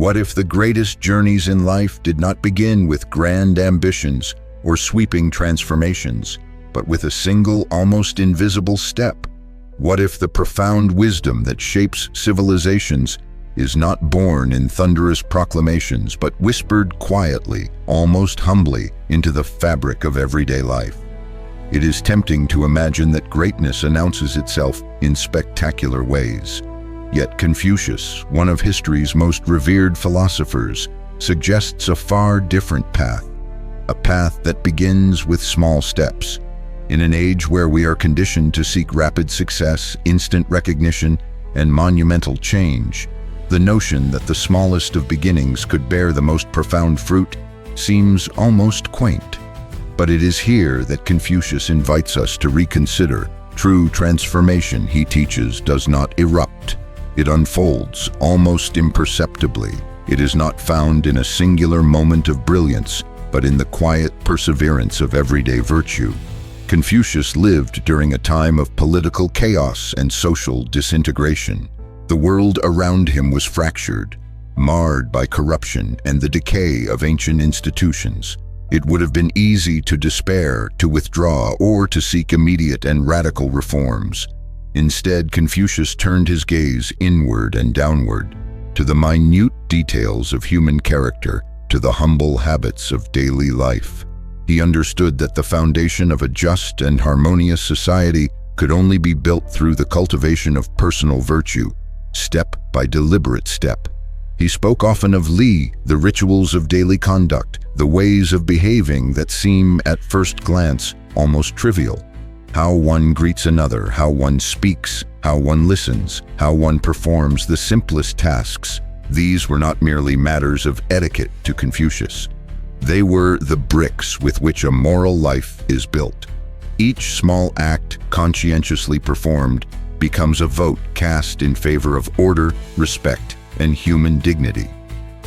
What if the greatest journeys in life did not begin with grand ambitions or sweeping transformations, but with a single, almost invisible step? What if the profound wisdom that shapes civilizations is not born in thunderous proclamations, but whispered quietly, almost humbly, into the fabric of everyday life? It is tempting to imagine that greatness announces itself in spectacular ways. Yet Confucius, one of history's most revered philosophers, suggests a far different path, a path that begins with small steps. In an age where we are conditioned to seek rapid success, instant recognition, and monumental change, the notion that the smallest of beginnings could bear the most profound fruit seems almost quaint. But it is here that Confucius invites us to reconsider. True transformation, he teaches, does not erupt. It unfolds almost imperceptibly. It is not found in a singular moment of brilliance, but in the quiet perseverance of everyday virtue. Confucius lived during a time of political chaos and social disintegration. The world around him was fractured, marred by corruption and the decay of ancient institutions. It would have been easy to despair, to withdraw, or to seek immediate and radical reforms. Instead, Confucius turned his gaze inward and downward, to the minute details of human character, to the humble habits of daily life. He understood that the foundation of a just and harmonious society could only be built through the cultivation of personal virtue, step by deliberate step. He spoke often of Li, the rituals of daily conduct, the ways of behaving that seem at first glance almost trivial. How one greets another, how one speaks, how one listens, how one performs the simplest tasks. These were not merely matters of etiquette to Confucius. They were the bricks with which a moral life is built. Each small act, conscientiously performed, becomes a vote cast in favor of order, respect, and human dignity.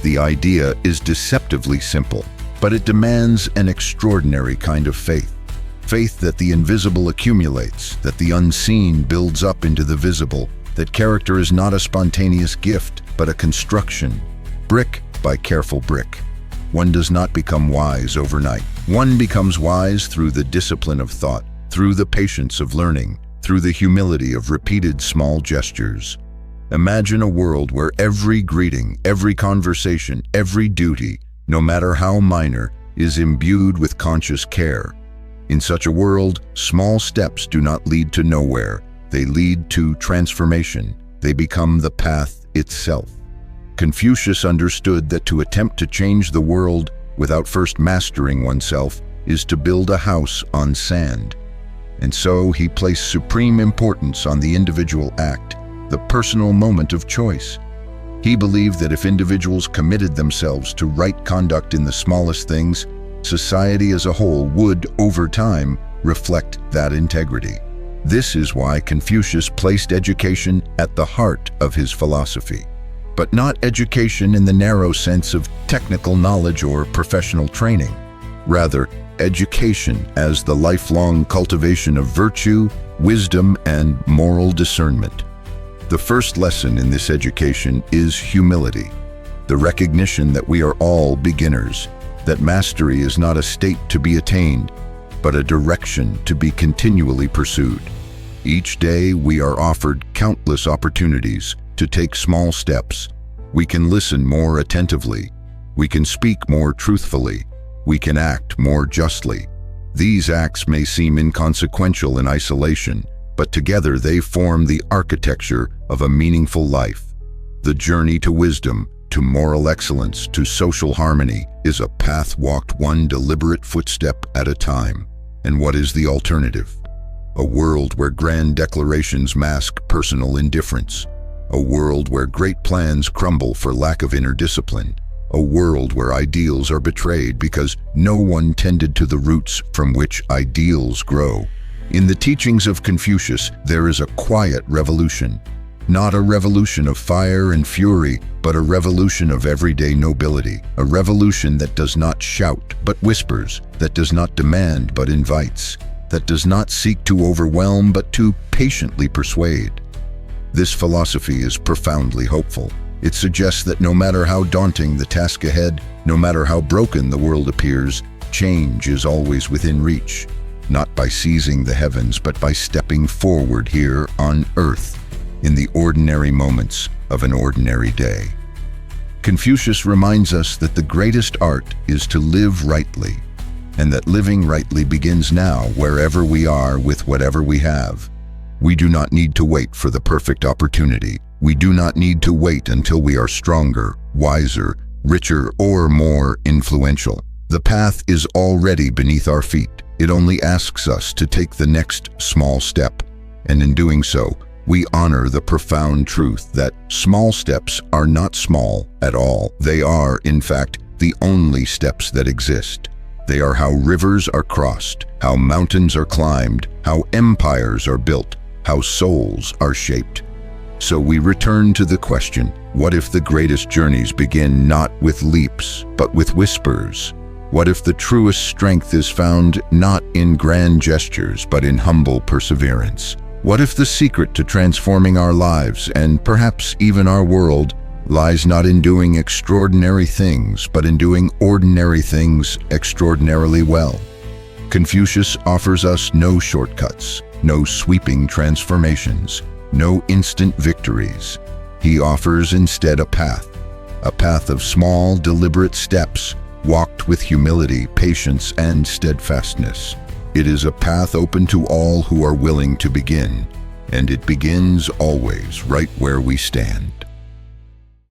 The idea is deceptively simple, but it demands an extraordinary kind of faith. Faith that the invisible accumulates, that the unseen builds up into the visible, that character is not a spontaneous gift, but a construction, brick by careful brick. One does not become wise overnight. One becomes wise through the discipline of thought, through the patience of learning, through the humility of repeated small gestures. Imagine a world where every greeting, every conversation, every duty, no matter how minor, is imbued with conscious care. In such a world, small steps do not lead to nowhere. They lead to transformation. They become the path itself. Confucius understood that to attempt to change the world without first mastering oneself is to build a house on sand. And so he placed supreme importance on the individual act, the personal moment of choice. He believed that if individuals committed themselves to right conduct in the smallest things, society as a whole would, over time, reflect that integrity. This is why Confucius placed education at the heart of his philosophy. But not education in the narrow sense of technical knowledge or professional training. Rather, education as the lifelong cultivation of virtue, wisdom, and moral discernment. The first lesson in this education is humility, the recognition that we are all beginners, that mastery is not a state to be attained, but a direction to be continually pursued. Each day we are offered countless opportunities to take small steps. We can listen more attentively. We can speak more truthfully. We can act more justly. These acts may seem inconsequential in isolation, but together they form the architecture of a meaningful life. The journey to wisdom, to moral excellence, to social harmony is a path walked one deliberate footstep at a time. And what is the alternative? A world where grand declarations mask personal indifference. A world where great plans crumble for lack of inner discipline. A world where ideals are betrayed because no one tended to the roots from which ideals grow. In the teachings of Confucius, there is a quiet revolution. Not a revolution of fire and fury, but a revolution of everyday nobility. A revolution that does not shout, but whispers, that does not demand, but invites, that does not seek to overwhelm, but to patiently persuade. This philosophy is profoundly hopeful. It suggests that no matter how daunting the task ahead, no matter how broken the world appears, change is always within reach, not by seizing the heavens, but by stepping forward here on earth, in the ordinary moments of an ordinary day. Confucius reminds us that the greatest art is to live rightly, and that living rightly begins now, wherever we are, with whatever we have. We do not need to wait for the perfect opportunity. We do not need to wait until we are stronger, wiser, richer, or more influential. The path is already beneath our feet. It only asks us to take the next small step, and in doing so, we honor the profound truth that small steps are not small at all. They are, in fact, the only steps that exist. They are how rivers are crossed, how mountains are climbed, how empires are built, how souls are shaped. So we return to the question, what if the greatest journeys begin not with leaps, but with whispers? What if the truest strength is found not in grand gestures, but in humble perseverance? What if the secret to transforming our lives, and perhaps even our world, lies not in doing extraordinary things, but in doing ordinary things extraordinarily well? Confucius offers us no shortcuts, no sweeping transformations, no instant victories. He offers instead a path of small, deliberate steps, walked with humility, patience, and steadfastness. It is a path open to all who are willing to begin, and it begins always right where we stand.